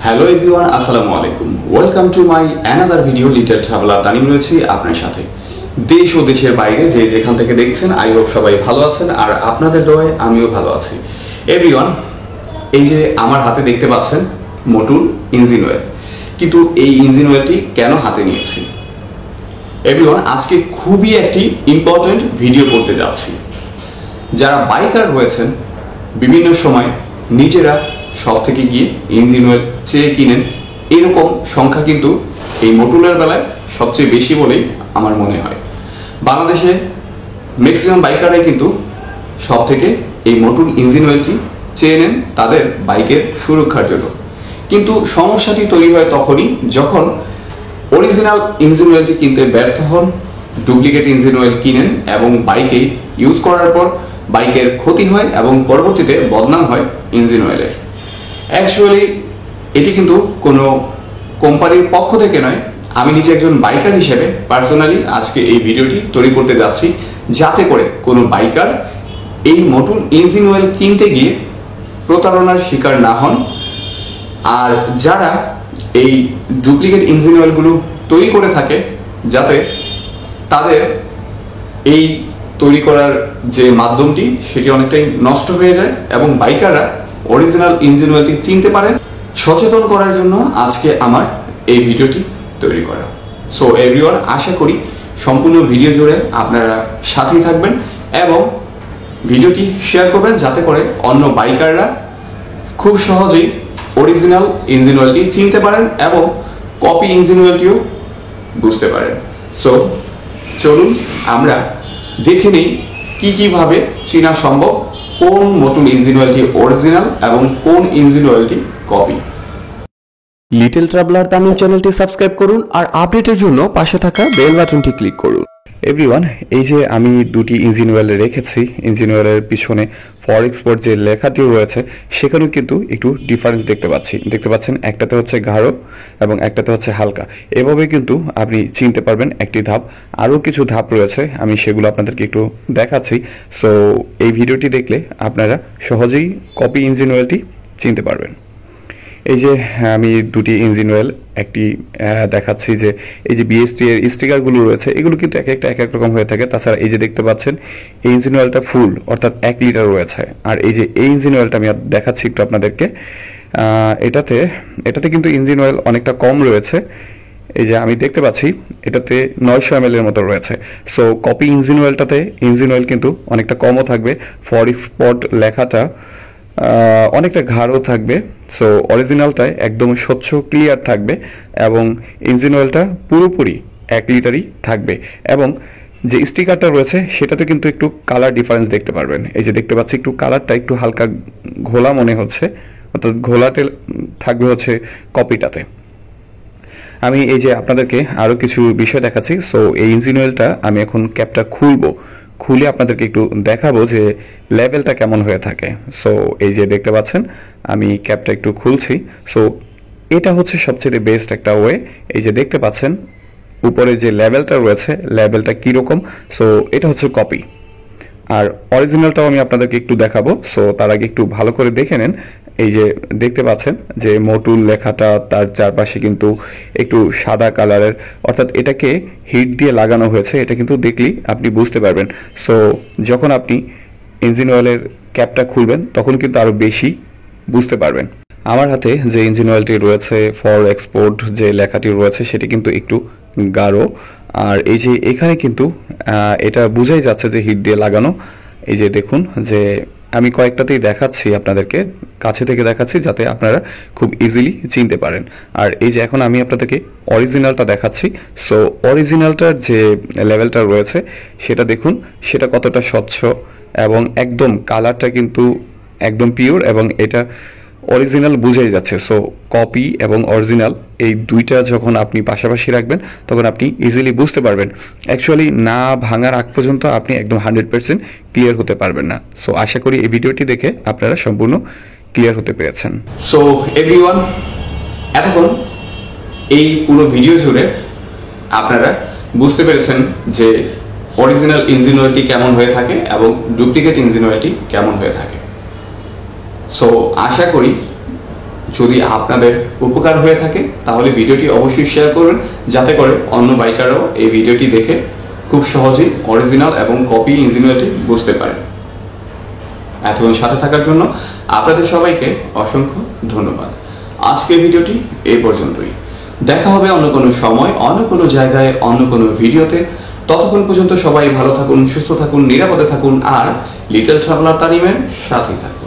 Hello everyone, আসসালামু আলাইকুম। Welcome to my another video. Little traveller Tanim রয়েছি আপনার সাথে। দেশ ও দেশের বাইরে যে যেখান থেকে দেখছেন, আই হোপ সবাই ভালো আছেন, আর আপনাদের দোয়ায় আমিও ভালো আছি। এভরিওয়ান, এই যে আমার হাতে দেখতে পাচ্ছেন মোটুর ইঞ্জিন অয়েল, কিন্তু এই ইঞ্জিন অয়েলটি কেন হাতে নিয়েছি? এভরিওয়ান, আজকে খুবই একটি ইম্পর্টেন্ট ভিডিও করতে যাচ্ছি। যারা বাইকার রয়েছেন, বিভিন্ন সময় নিজেরা সব থেকে গিয়ে ইঞ্জিন অয়েল চেয়ে কিনেন, এরকম সংখ্যা কিন্তু এই মোটুলের বেলায় সবচেয়ে বেশি বলেই আমার মনে হয়। বাংলাদেশে ম্যাক্সিমাম বাইকাররাই কিন্তু সব থেকে এই মোটুল ইঞ্জিন অয়েলটি চেয়ে নেন তাদের বাইকের সুরক্ষার জন্য। কিন্তু সমস্যাটি তৈরি হয় তখনই যখন অরিজিনাল ইঞ্জিন অয়েলটি কিনতে ব্যর্থ হন, ডুপ্লিকেট ইঞ্জিন অয়েল কিনেন এবং বাইকে ইউজ করার পর বাইকের ক্ষতি হয় এবং পরবর্তীতে বদনাম হয় ইঞ্জিন অয়েলের। অ্যাকচুয়ালি এটি কিন্তু কোনো কোম্পানির পক্ষ থেকে নয়, আমি নিজে একজন বাইকার হিসেবে পার্সোনালি আজকে এই ভিডিওটি তৈরি করতে যাচ্ছি, যাতে করে কোনো বাইকার এই মোটুল ইঞ্জিন অয়েল কিনতে গিয়ে প্রতারণার শিকার না হন। আর যারা এই ডুপ্লিকেট ইঞ্জিন অয়েলগুলো তৈরি করে থাকে, যাতে তাদের এই তৈরি করার যে মাধ্যমটি সেটি অনেকটাই নষ্ট হয়ে যায় এবং বাইকাররা অরিজিনাল ইঞ্জিন অয়েলটি চিনতে পারেন। সচেতন করার জন্য আজকে আমার এই ভিডিওটি তৈরি করা। সো এভরিওয়ান, আশা করি সম্পূর্ণ ভিডিও জুড়ে আপনারা সাথেই থাকবেন এবং ভিডিওটি শেয়ার করবেন, যাতে করে অন্য বাইকাররা খুব সহজেই অরিজিনাল ইঞ্জিন অয়েলটি চিনতে পারেন এবং কপি ইঞ্জিন অয়েলটিও বুঝতে পারেন। সো চলুন আমরা দেখে নিই কিভাবে চেনা সম্ভব কোন মোটুল ইঞ্জিন অয়েলটি অরিজিনাল এবং কোন ইঞ্জিন অয়েলটি কপি। লিটল ট্রাভেলার তামিম চ্যানেলটি সাবস্ক্রাইব করুন আর আপডেটের জন্য পাশে থাকা বেল বাটনটি ক্লিক করুন। এভরিওয়ান, এই যে আমি দুটি ইঞ্জিন অয়েল রেখেছি, ইঞ্জিন অয়েলের পিছনে ফর এক্সপোর্ট যে লেখাটিও রয়েছে সেখানেও কিন্তু একটু ডিফারেন্স দেখতে পাচ্ছেন। একটাতে হচ্ছে গাঢ় এবং একটাতে হচ্ছে হালকা। এভাবে কিন্তু আপনি চিনতে পারবেন একটি ধাপ। আরও কিছু ধাপ রয়েছে, আমি সেগুলো আপনাদেরকে একটু দেখাচ্ছি। সো এই ভিডিওটি দেখলে আপনারা সহজেই কপি ইঞ্জিন অয়েলটি চিনতে পারবেন। এই যে আমি দুটি ইঞ্জিন অয়েল একটি দেখাচ্ছি, যে এই যে বিএসটি এর স্টিকারগুলো রয়েছে এগুলো কিন্তু এক এক রকম হয়ে থাকে। তাছাড়া এই যে দেখতে পাচ্ছেন এই ইঞ্জিন অয়েলটা ফুল অর্থাৎ 1 লিটার রয়েছে, আর এই যে এই ইঞ্জিন অয়েলটা আমি দেখাচ্ছি একটু আপনাদেরকে। এটাতে কিন্তু ইঞ্জিন অয়েল অনেকটা কম রয়েছে। এই যে আমি দেখতে পাচ্ছি এটাতে 900 ml এর মতো রয়েছে। সো কপি ইঞ্জিন অয়েলটাতে ইঞ্জিন অয়েল কিন্তু অনেকটা কমও থাকবে, ফর এক্সপোর্ট লেখাটা অনেকটা গাঢ় থাকবে। সো অরিজিনালটায় একদম স্বচ্ছ ক্লিয়ার থাকবে এবং ইঞ্জিন অয়েলটা পুরোপুরি 1 লিটারই থাকবে। এবং যে স্টিকারটা রয়েছে সেটাতে কিন্তু একটু কালার ডিফারেন্স দেখতে পারবেন। এই যে দেখতে পাচ্ছি একটু কালারটা একটু হালকা ঘোলা মনে হচ্ছে, অর্থাৎ ঘোলাটে থাকবে হচ্ছে কপিটাতে। আমি এই যে আপনাদেরকে আরও কিছু বিষয় দেখাচ্ছি। সো এই ইঞ্জিন অয়েলটা আমি এখন ক্যাপটা খুলে আপনাদেরকে একটু দেখাবো যে লেভেলটা কেমন হয়ে থাকে। সো এই যে দেখতে পাচ্ছেন আমি ক্যাপটা একটু খুলছি। সো এটা হচ্ছে সবচেয়ে বেস্ট একটা ওয়ে। এই যে দেখতে পাচ্ছেন উপরে যে লেভেলটা রয়েছে, লেভেলটা কীরকম। সো এটা হচ্ছে কপি, আর অরিজিনালটাও আমি আপনাদেরকে একটু দেখাবো। সো তার আগে একটু ভালো করে দেখে নেন। এই যে দেখতে পাচ্ছেন যে মোটুল লেখাটা, তার চারপাশে কিন্তু একটু সাদা কালারের, অর্থাৎ এটাকে হিট দিয়ে লাগানো হয়েছে। এটা কিন্তু দেখলেই আপনি বুঝতে পারবেন। সো যখন আপনি ইঞ্জিন অয়েলের ক্যাপটা খুলবেন তখন কিন্তু আরও বেশি বুঝতে পারবেন। আমার হাতে যে ইঞ্জিন অয়েলটি রয়েছে, ফর এক্সপোর্ট যে লেখাটি রয়েছে সেটি কিন্তু একটু গাঢ়, আর এই যে এখানে কিন্তু এটা বোঝাই যাচ্ছে যে হিট দিয়ে লাগানো। এই যে দেখুন যে আমি কয়েকটাতেই দেখাচ্ছি আপনাদেরকে, কাছে থেকে দেখাচ্ছি যাতে আপনারা খুব ইজিলি চিনতে পারেন। আর এই যে এখন আমি আপনাদেরকে অরিজিনালটা দেখাচ্ছি। সো অরিজিনালটার যে লেভেলটা রয়েছে সেটা দেখুন, সেটা কতটা স্বচ্ছ এবং একদম কালারটা কিন্তু একদম পিওর এবং এটা অরিজিনাল বুঝাই যাচ্ছে। সো কপি এবং অরিজিনাল এই দুইটা যখন আপনি পাশাপাশি রাখবেন তখন আপনি ইজিলি বুঝতে পারবেন। অ্যাকচুয়ালি না ভাঙার আগ পর্যন্ত আপনি একদম 100% ক্লিয়ার হতে পারবেন না। সো আশা করি এই ভিডিওটি দেখে আপনারা সম্পূর্ণ ক্লিয়ার হতে পেরেছেন। সো এভরিওয়ান, এতক্ষণ এই পুরো ভিডিও জুড়ে আপনারা বুঝতে পেরেছেন যে অরিজিনাল ইঞ্জিন অয়েলটি কেমন হয়ে থাকে এবং ডুপ্লিকেট ইঞ্জিন অয়েলটি কেমন হয়ে থাকে। সো আশা করি যদি আপনাদের উপকার হয়ে থাকে তাহলে ভিডিওটি অবশ্যই শেয়ার করবেন, যাতে করে অন্য বাইকাররাও এই ভিডিওটি দেখে খুব সহজেই অরিজিনাল এবং কপি ইঞ্জিন অয়েলটি বুঝতে পারেন। এতক্ষণ সাথে থাকার জন্য আপনাদের সবাইকে অসংখ্য ধন্যবাদ। আজকের ভিডিওটি এই পর্যন্তই। দেখা হবে অন্য কোনো সময়, অন্য কোনো জায়গায়, অন্য কোনো ভিডিওতে। ততক্ষণ পর্যন্ত সবাই ভালো থাকুন, সুস্থ থাকুন, নিরাপদে থাকুন আর লিটল ট্রাভেলার তানিমের সাথেই থাকুন।